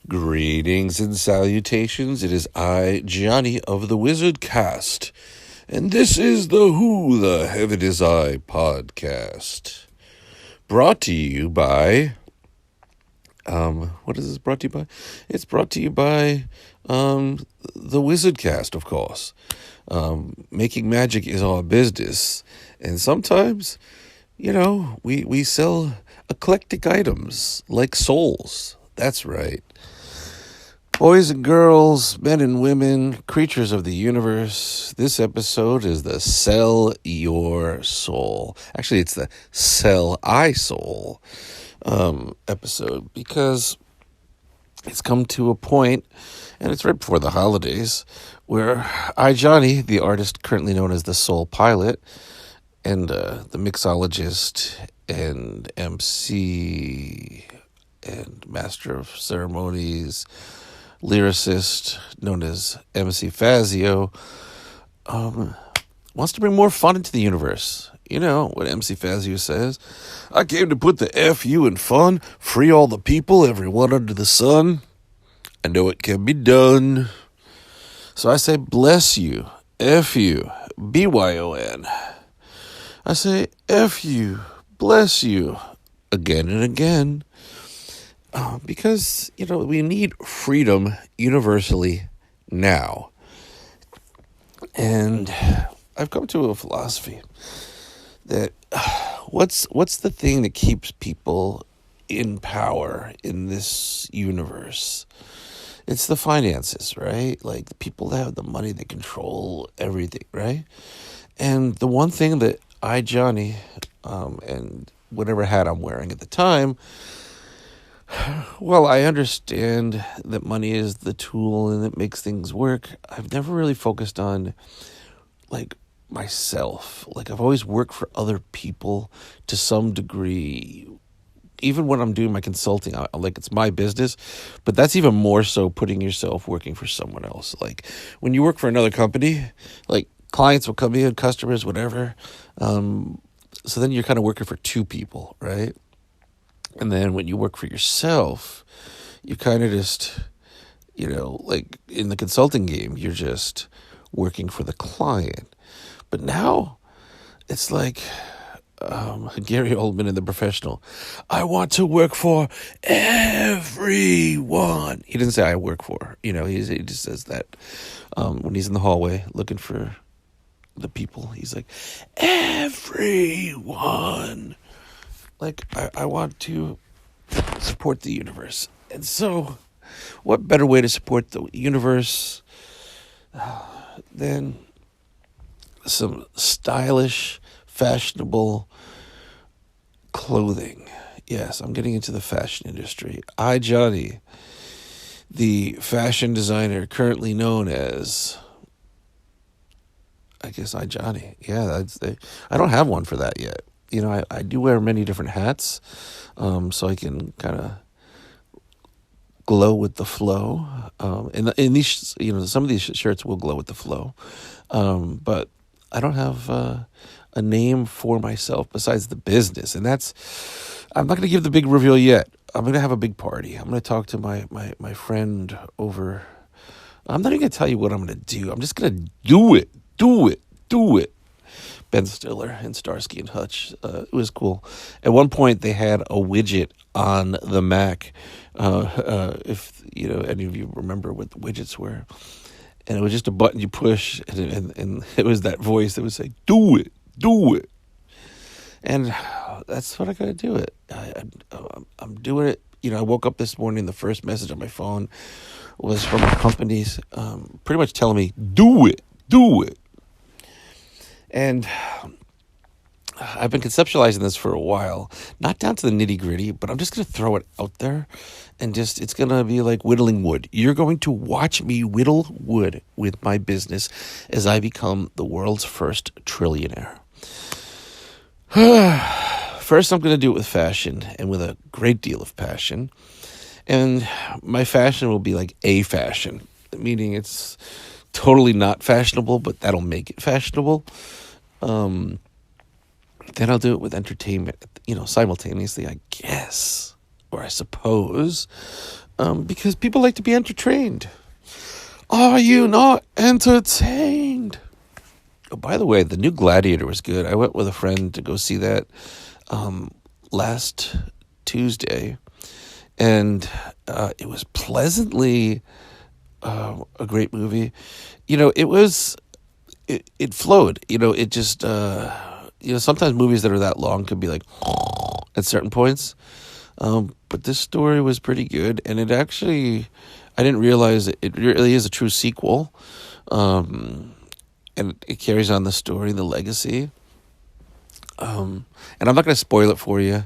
Greetings and salutations. It is I, Johnny of the Wizard Cast, and this is the Who the Heaven Is I podcast. Brought to you by, what is this brought to you by? It's brought to you by, the Wizard Cast, of course. Making magic is our business, and sometimes, we sell eclectic items like souls. That's right. Boys and girls, men and women, creatures of the universe, this episode is the Sell Your Soul. Actually, it's the Sell I Soul episode, because it's come to a point, and it's right before the holidays, where I, Johnny, the artist currently known as the Soul Pilot, and the mixologist and MC and master of ceremonies, lyricist known as MC Fazio, wants to bring more fun into the universe. You know what MC Fazio says? I came to put the F-U in fun, free all the people, everyone under the sun. I know it can be done. So I say, bless you, F-U, B-Y-O-N. I say, F-U, bless you, again and again. Because, we need freedom universally now. And I've come to a philosophy that what's the thing that keeps people in power in this universe? It's the finances, right? Like the people that have the money that control everything, right? And the one thing that I, Johnny, and whatever hat I'm wearing at the time, well, I understand that money is the tool and it makes things work. I've never really focused on, myself. I've always worked for other people to some degree. Even when I'm doing my consulting, it's my business, but that's even more so putting yourself working for someone else. Like, when you work for another company, clients will come in, customers, whatever. So then you're kind of working for two people, right? And then when you work for yourself, you kind of just, in the consulting game, you're just working for the client. But now it's like Gary Oldman in The Professional. I want to work for everyone. He didn't say I work for, he just says that when he's in the hallway looking for the people. He's like, everyone. I want to support the universe. And so, what better way to support the universe than some stylish, fashionable clothing? Yes, I'm getting into the fashion industry. I, Johnny, the fashion designer currently known as, I guess I, Johnny. Yeah, I don't have one for that yet. I do wear many different hats, so I can kind of glow with the flow. And these, some of these shirts will glow with the flow, but I don't have a name for myself besides the business, and I'm not going to give the big reveal yet. I'm going to have a big party. I'm going to talk to my friend over. I'm not even going to tell you what I'm going to do. I'm just going to do it. Ben Stiller and Starsky and Hutch. It was cool. At one point, they had a widget on the Mac. If any of you remember what the widgets were, and it was just a button you push, and it was that voice that would say, "Do it, do it." And that's what I got to do. I'm doing it. I woke up this morning. The first message on my phone was from the companies, pretty much telling me, "Do it, do it." And I've been conceptualizing this for a while, not down to the nitty gritty, but I'm just going to throw it out there and it's going to be like whittling wood. You're going to watch me whittle wood with my business as I become the world's first trillionaire. First, I'm going to do it with fashion and with a great deal of passion. And my fashion will be like a fashion, meaning it's totally not fashionable, but that'll make it fashionable. Then I'll do it with entertainment, simultaneously, I guess. or I suppose, because people like to be entertained. Are you not entertained? Oh, by the way, the new Gladiator was good. I went with a friend to go see that last Tuesday, and it was pleasantly a great movie. It flowed. It just sometimes movies that are that long could be like at certain points. But this story was pretty good, and it actually, I didn't realize it really is a true sequel. And it carries on the story, the legacy. And I'm not going to spoil it for you.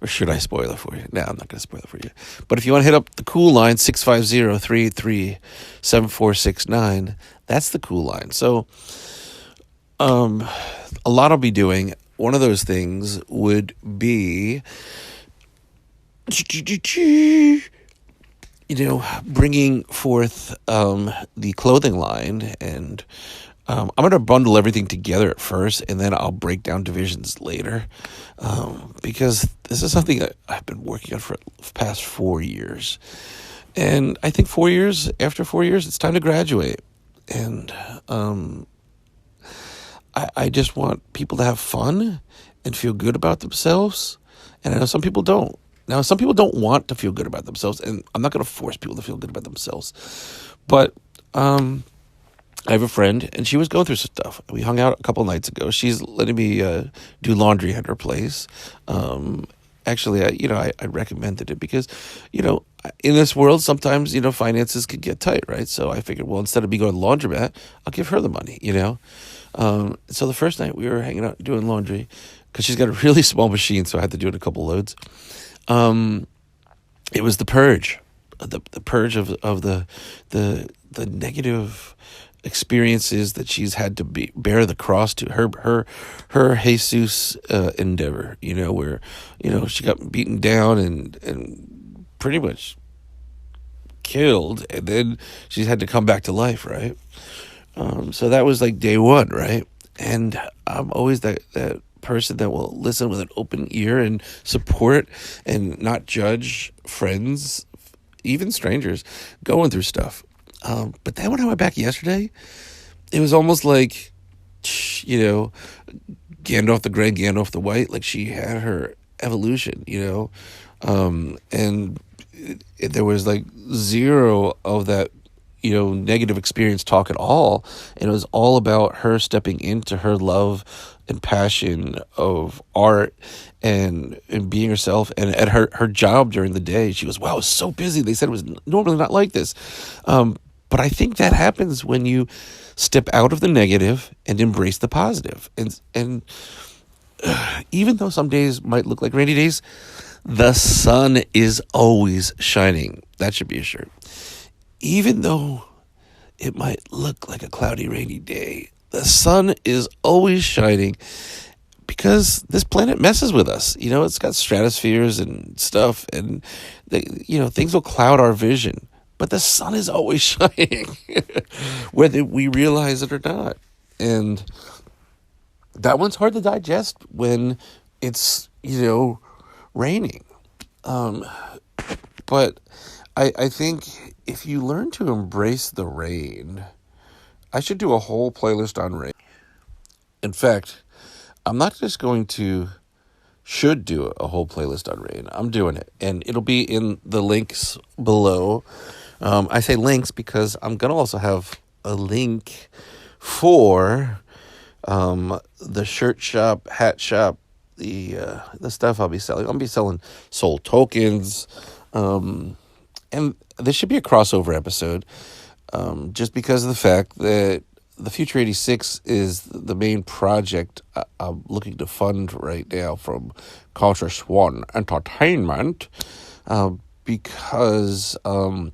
Or should I spoil it for you? No, I'm not going to spoil it for you. But if you want to hit up the cool line, 650-383-7469, that's the cool line. So a lot I'll be doing. One of those things would be, bringing forth the clothing line, and I'm going to bundle everything together at first, and then I'll break down divisions later, because this is something that I've been working on for the past 4 years. And I think after 4 years, it's time to graduate. And I just want people to have fun and feel good about themselves. And I know some people don't. Now, some people don't want to feel good about themselves, and I'm not going to force people to feel good about themselves. But I have a friend, and she was going through some stuff. We hung out a couple nights ago. She's letting me do laundry at her place. Actually, I recommended it because, in this world, sometimes, finances can get tight, right? So I figured, well, instead of me going to the laundromat, I'll give her the money, So the first night we were hanging out doing laundry, because she's got a really small machine, so I had to do it a couple loads. It was the purge, the purge of the negative experiences that she's had to bear the cross to her Jesus endeavor, where she got beaten down and pretty much killed, and then she's had to come back to life, right? So that was like day one, right? And I'm always that person that will listen with an open ear and support and not judge friends, even strangers, going through stuff. But then when I went back yesterday, it was almost like, Gandalf the Grey, Gandalf the White, like she had her evolution, and there was like zero of that, negative experience talk at all. And it was all about her stepping into her love and passion of art and being herself. And at her job during the day, she goes, wow, I was so busy. They said it was normally not like this. But I think that happens when you step out of the negative and embrace the positive. And even though some days might look like rainy days, the sun is always shining. That should be a shirt. Even though it might look like a cloudy, rainy day, the sun is always shining, because this planet messes with us. It's got stratospheres and stuff, and things will cloud our vision. But the sun is always shining, whether we realize it or not. And that one's hard to digest when it's, raining. But I think if you learn to embrace the rain, I should do a whole playlist on rain. In fact, I'm not just should do a whole playlist on rain. I'm doing it. And it'll be in the links below. I say links because I'm going to also have a link for the shirt shop, hat shop, the stuff I'll be selling. I'll be selling soul tokens. And this should be a crossover episode, just because of the fact that the Future 86 is the main project I'm looking to fund right now from Culture Swan Entertainment, because I've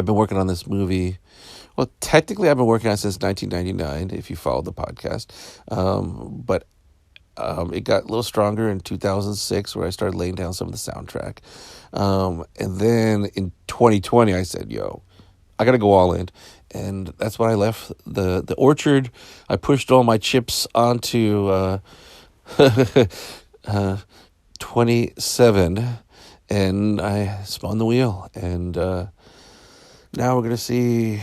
been working on this movie. Well, technically, I've been working on it since 1999, if you follow the podcast. But it got a little stronger in 2006, where I started laying down some of the soundtrack. And then in 2020, I said, I got to go all in. And that's when I left the orchard. I pushed all my chips onto 27. and I spun the wheel, and now we're gonna see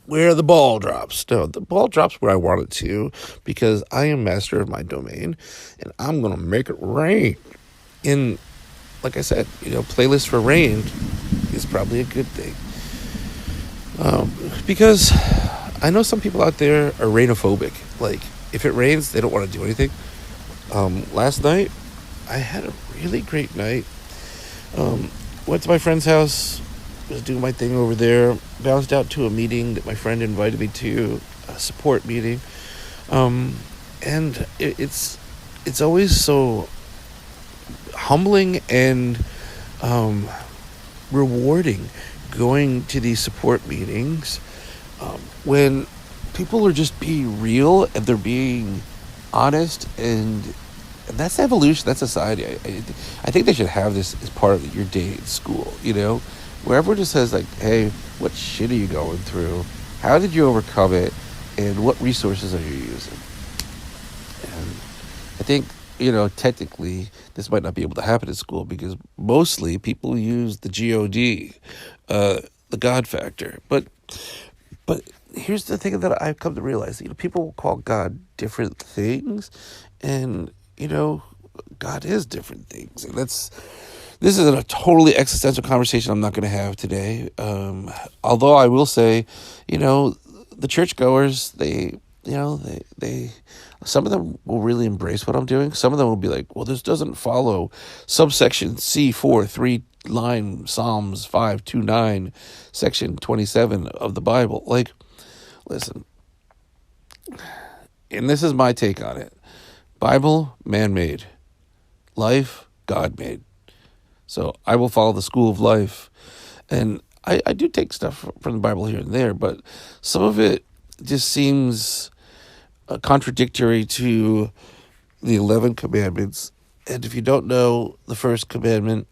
where the ball drops. No, the ball drops where I want it to, because I am master of my domain, and I'm gonna make it rain. And like I said, playlist for rain is probably a good thing, because I know some people out there are rainophobic. Like, if it rains, they don't want to do anything. Last night, I had a really great night. Went to my friend's house, was doing my thing over there, bounced out to a meeting that my friend invited me to, a support meeting. And it's always so humbling and rewarding going to these support meetings, when people are just being real and they're being honest, and that's evolution. That's society. I think they should have this as part of your day at school. Where everyone just says, like, "Hey, what shit are you going through? How did you overcome it? And what resources are you using?" And I think, technically, this might not be able to happen at school, because mostly people use the God, the God factor. But here's the thing that I've come to realize: people will call God different things, and God is different things, and this is a totally existential conversation I'm not going to have today. Although I will say, the churchgoers, they some of them will really embrace what I'm doing. Some of them will be like, well, this doesn't follow subsection C4, 3 line Psalms 529, section 27 of the Bible. Like, listen, and this is my take on it. Bible, man-made. Life, God-made. So I will follow the school of life. And I do take stuff from the Bible here and there, but some of it just seems contradictory to the 11 commandments. And if you don't know the first commandment,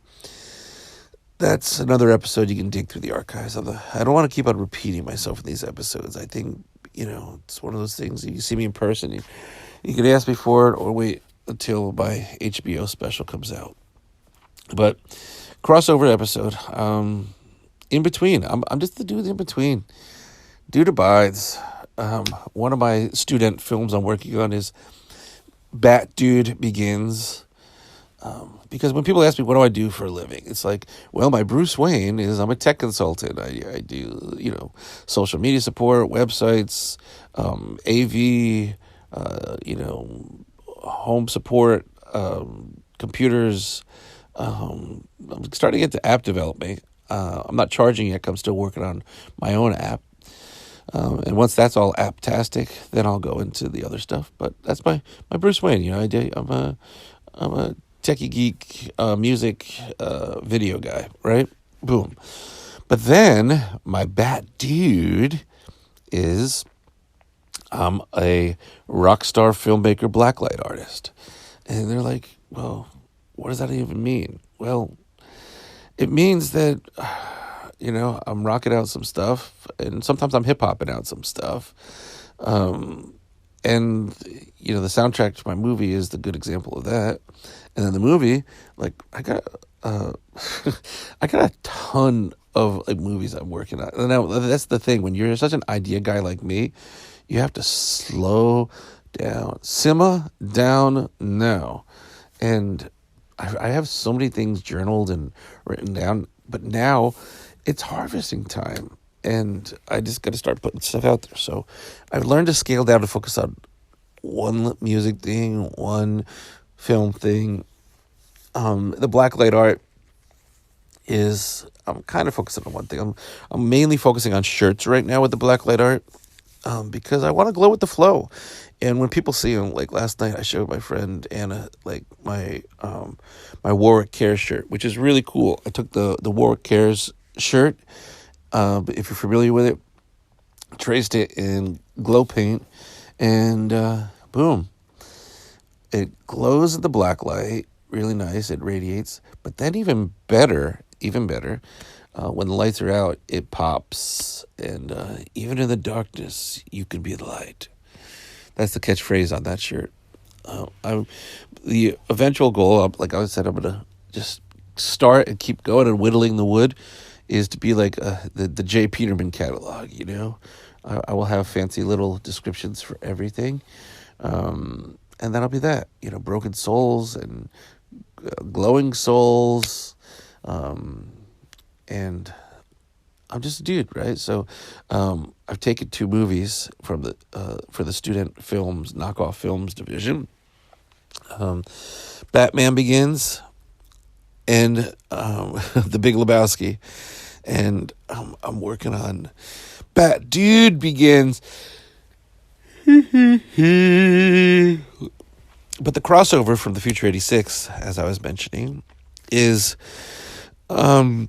that's another episode. You can dig through the archives. I don't want to keep on repeating myself in these episodes. I think, it's one of those things. You see me in person, you can ask me for it, or wait until my HBO special comes out. But crossover episode, in between. I'm just the dude in between. Dude abides. One of my student films I'm working on is Bat Dude Begins. Because when people ask me, what do I do for a living? It's like, well, my Bruce Wayne is I'm a tech consultant. I do, social media support, websites, AV, home support, computers. I'm starting to get to app development. I'm not charging yet. I'm still working on my own app. And once that's all app-tastic, then I'll go into the other stuff. But that's my Bruce Wayne. I'm a techie geek, music, video guy, right? Boom. But then my Bat Dude is a rock star filmmaker, blacklight artist. And they're like, well, what does that even mean? Well, it means that, I'm rocking out some stuff, and sometimes I'm hip-hopping out some stuff. And, the soundtrack to my movie is the good example of that. And then the movie, like, I got a ton of movies I'm working on. And now, that's the thing. When you're such an idea guy like me, you have to slow down, simmer down now. And I have so many things journaled and written down, but now it's harvesting time, and I just got to start putting stuff out there. So I've learned to scale down to focus on one music thing, one film thing. The blacklight art is, I'm kind of focusing on one thing. I'm mainly focusing on shirts right now with the blacklight art, because I want to glow with the flow. And when people see them, like last night, I showed my friend Anna my Warwick Cares shirt, which is really cool. I took the Warwick Cares shirt, if you're familiar with it, traced it in glow paint, and boom, it glows in the black light, really nice. It radiates, but then even better, when the lights are out, it pops, and even in the darkness, you can be the light. That's the catchphrase on that shirt. The eventual goal, like I said, I'm going to just start and keep going and whittling the wood is to be like the J. Peterman catalog, I will have fancy little descriptions for everything. And that'll be that, broken souls and glowing souls. And I'm just a dude, right? So I've taken 2 movies from for the student films, knockoff films division. Batman Begins and The Big Lebowski. And I'm working on Bat Dude Begins. But the crossover from the Future 86, as I was mentioning, is I'm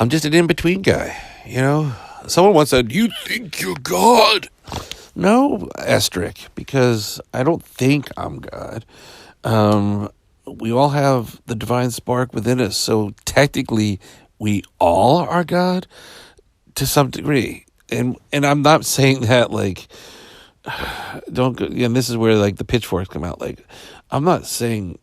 just an in-between guy, Someone once said, "You think you're God?" No, asterisk, because I don't think I'm God. We all have the divine spark within us, so technically we all are God to some degree. And I'm not saying that like don't go, and this is where like the pitchforks come out. Like, I'm not saying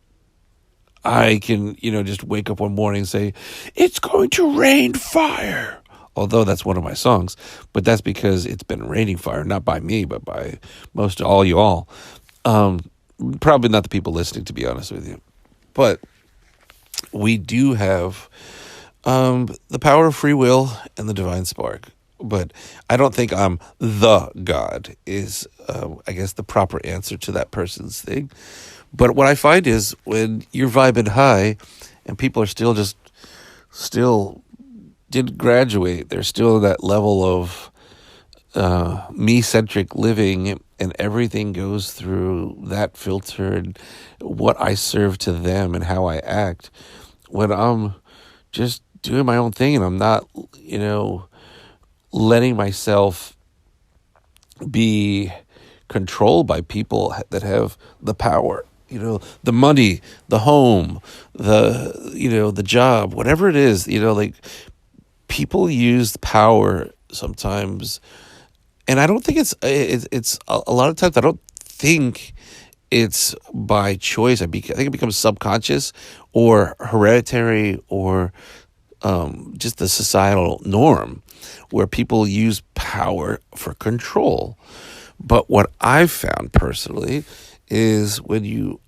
I can, just wake up one morning and say, "It's going to rain fire." Although that's one of my songs, but that's because it's been raining fire, not by me, but by most all you all. Probably not the people listening, to be honest with you. But we do have the power of free will and the divine spark. But I don't think I'm the God is, I guess, the proper answer to that person's thing. But what I find is when you're vibing high and people are still didn't graduate, they're still at that level of me-centric living, and everything goes through that filter and what I serve to them and how I act. When I'm just doing my own thing and I'm not, letting myself be controlled by people that have the power, the money, the home, the job, whatever it is, like people use power sometimes. And I don't think it's a lot of times I don't think it's by choice. I think it becomes subconscious or hereditary or just the societal norm where people use power for control. But what I've found personally is when you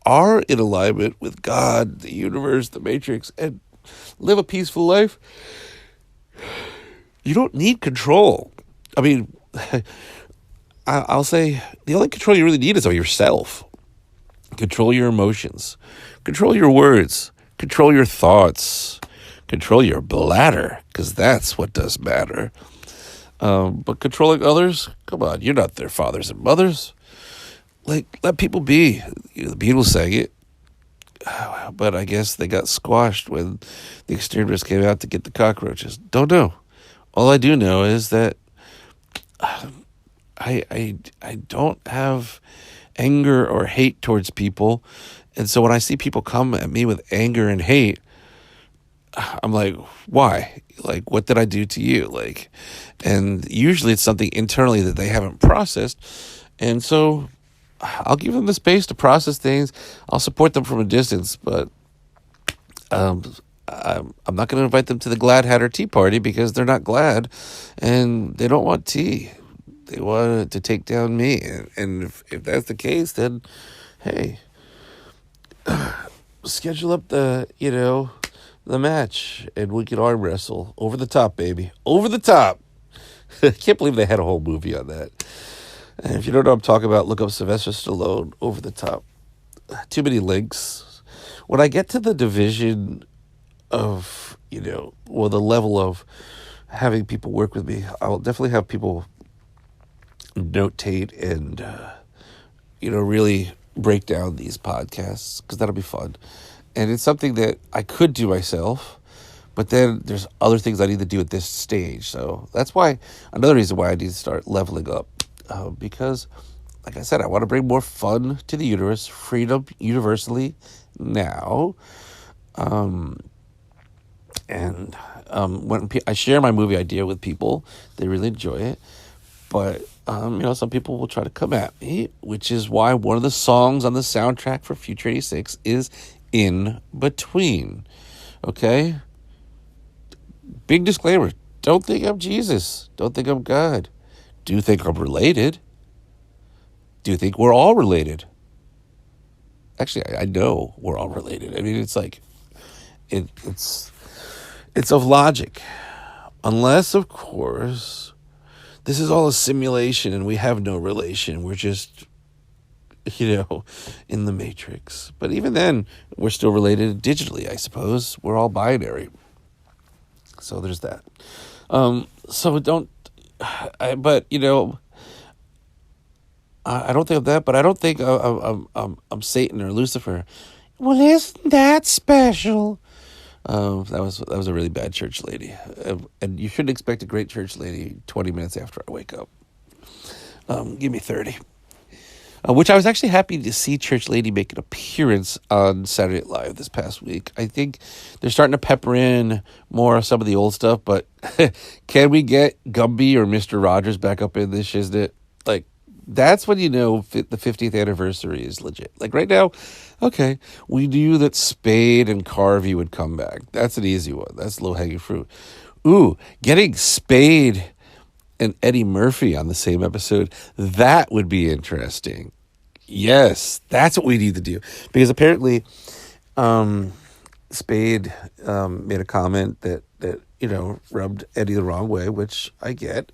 are in alignment with God, the universe, the matrix, and live a peaceful life, you don't need control. I mean, I'll say the only control you really need is of yourself. Control your emotions. Control your words. Control your thoughts. Control your bladder, because that's what does matter. But controlling others, come on, you're not their fathers and mothers. Like, let people be. The Beatles sang it, but I guess they got squashed when the exterminators came out to get the cockroaches. Don't know. All I do know is that I don't have anger or hate towards people, and so when I see people come at me with anger and hate, I'm like, why? Like, what did I do to you? Like, and usually it's something internally that they haven't processed. And so I'll give them the space to process things. I'll support them from a distance, but I'm not going to invite them to the Glad Hatter Tea Party because they're not glad and they don't want tea. They want to take down me. And if that's the case, then, hey, schedule up the match, and we can arm wrestle. Over the top, baby. Over the top. I can't believe they had a whole movie on that. And if you don't know what I'm talking about, look up Sylvester Stallone, Over the Top. Too many links. When I get to the division of, the level of having people work with me, I will definitely have people notate and, really break down these podcasts, because that'll be fun. And it's something that I could do myself, but then there's other things I need to do at this stage. So that's why, another reason why I need to start leveling up. Because, like I said, I want to bring more fun to the universe, freedom universally now. When I share my movie idea with people, they really enjoy it. But, some people will try to come at me, which is why one of the songs on the soundtrack for Future 86 is in between. Okay? Big disclaimer. Don't think I'm Jesus. Don't think I'm God. Do think I'm related. Do think we're all related. Actually, I know we're all related. I mean, it's like, it's of logic. Unless, of course, this is all a simulation and we have no relation. We're just, in the matrix. But even then, we're still related digitally, I suppose. We're all binary. So there's that. So don't, but I don't think of that, but I don't think I'm Satan or Lucifer. Well, isn't that special? That was a really bad church lady, and you shouldn't expect a great church lady 20 minutes after I wake up. Give me 30. Which I was actually happy to see Church Lady make an appearance on Saturday Night Live this past week. I think they're starting to pepper in more of some of the old stuff, but can we get Gumby or Mr. Rogers back up in this shiznit? Like, that's when you know the 50th anniversary is legit. Like right now, okay, we knew that Spade and Carvey would come back. That's an easy one. That's low-hanging fruit. Ooh, getting Spade and Eddie Murphy on the same episode, that would be interesting. Yes, that's what we need to do. Because apparently Spade made a comment that rubbed Eddie the wrong way, which I get.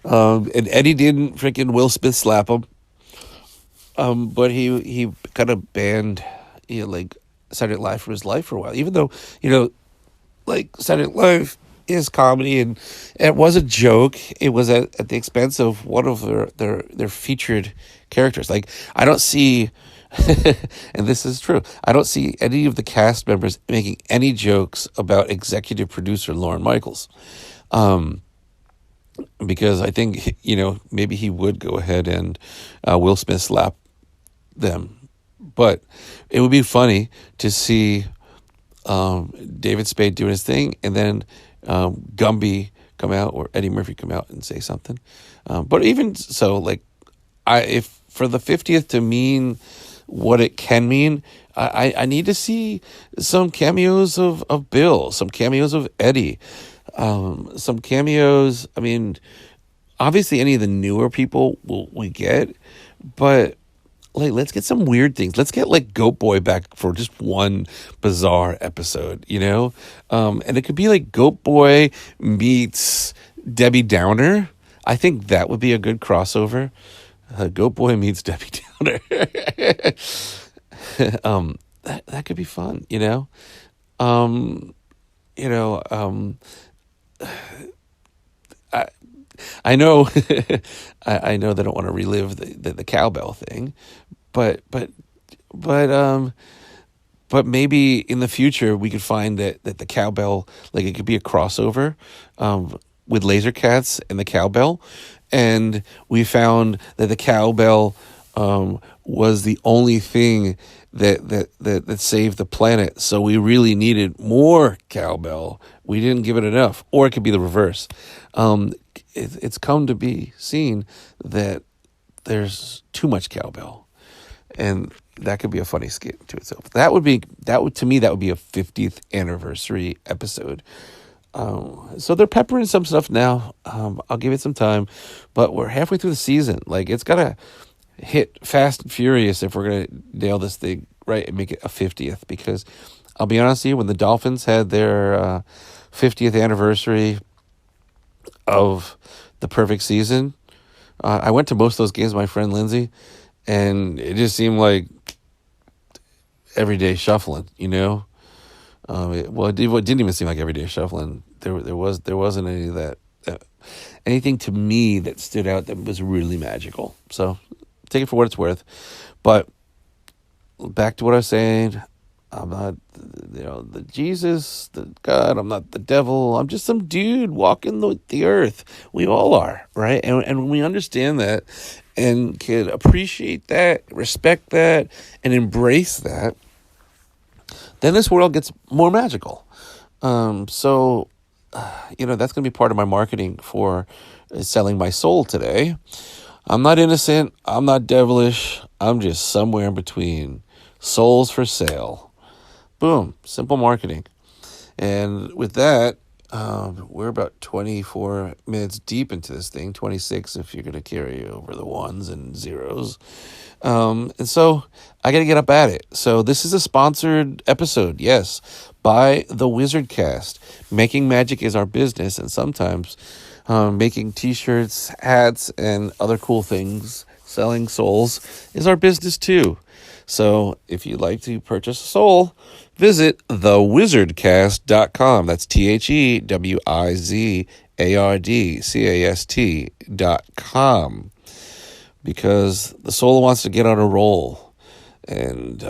And Eddie didn't freaking Will Smith slap him. But he kind of banned Saturday Night Live from his life for a while. Even though, Saturday Night Live is comedy, and it was a joke. It was at the expense of one of their featured characters. Like, I don't see, and this is true, I don't see any of the cast members making any jokes about executive producer Lorne Michaels. Because I think, maybe he would go ahead and Will Smith slap them. But it would be funny to see David Spade doing his thing, and then Gumby come out or Eddie Murphy come out and say something. But even so, if for the 50th to mean what it can mean, I need to see some cameos of Bill, some cameos of Eddie, some cameos. I mean, obviously any of the newer people we get, but let's get some weird things. Let's get Goat Boy back for just one bizarre episode, and it could be Goat Boy meets Debbie Downer. I think that would be a good crossover. Goat Boy meets Debbie Downer. That could be fun, I know, I know they don't want to relive the cowbell thing, but maybe in the future we could find that the cowbell, it could be a crossover, with Laser Cats and the cowbell, and we found that the cowbell, was the only thing that saved the planet. So we really needed more cowbell. We didn't give it enough, or it could be the reverse. It's come to be seen that there's too much cowbell, and that could be a funny skit to itself. To me, that would be a 50th anniversary episode. So they're peppering some stuff now. I'll give it some time, but we're halfway through the season. It's gotta hit fast and furious if we're gonna nail this thing right and make it a 50th. Because I'll be honest with you, when the Dolphins had their 50th anniversary of the perfect season, I went to most of those games with my friend Lindsay, and it just seemed like everyday shuffling, it didn't even seem like everyday shuffling. There wasn't any of that, anything to me that stood out that was really magical. So take it for what it's worth. But back to what I was saying, I'm not, the Jesus, the God. I'm not the devil. I'm just some dude walking the earth. We all are, right? And when we understand that and can appreciate that, respect that, and embrace that, then this world gets more magical. So that's going to be part of my marketing for selling my soul today. I'm not innocent. I'm not devilish. I'm just somewhere in between. Souls for sale. Boom, simple marketing. And with that, we're about 24 minutes deep into this thing, 26 if you're going to carry over the ones and zeros. And so I got to get up at it. So this is a sponsored episode, yes, by the Wizard Cast. Making magic is our business, and sometimes making t-shirts, hats, and other cool things, selling souls, is our business too. So if you'd like to purchase a soul, visit thewizardcast.com. That's THEWIZARDCAST.com. Because the soul wants to get on a roll and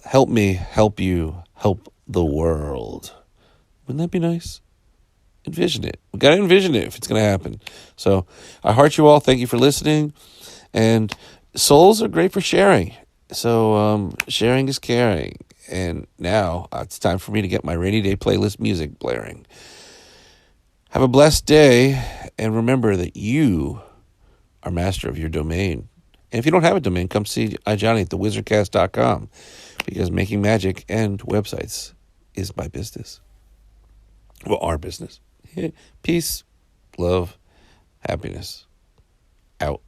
help me help you help the world. Wouldn't that be nice? Envision it. We got to envision it if it's going to happen. So I heart you all. Thank you for listening. And souls are great for sharing. So sharing is caring. And now it's time for me to get my rainy day playlist music blaring. Have a blessed day. And remember that you are master of your domain. And if you don't have a domain, come see Johnny at thewizardcast.com, because making magic and websites is my business. Well, our business. Peace, love, happiness. Out.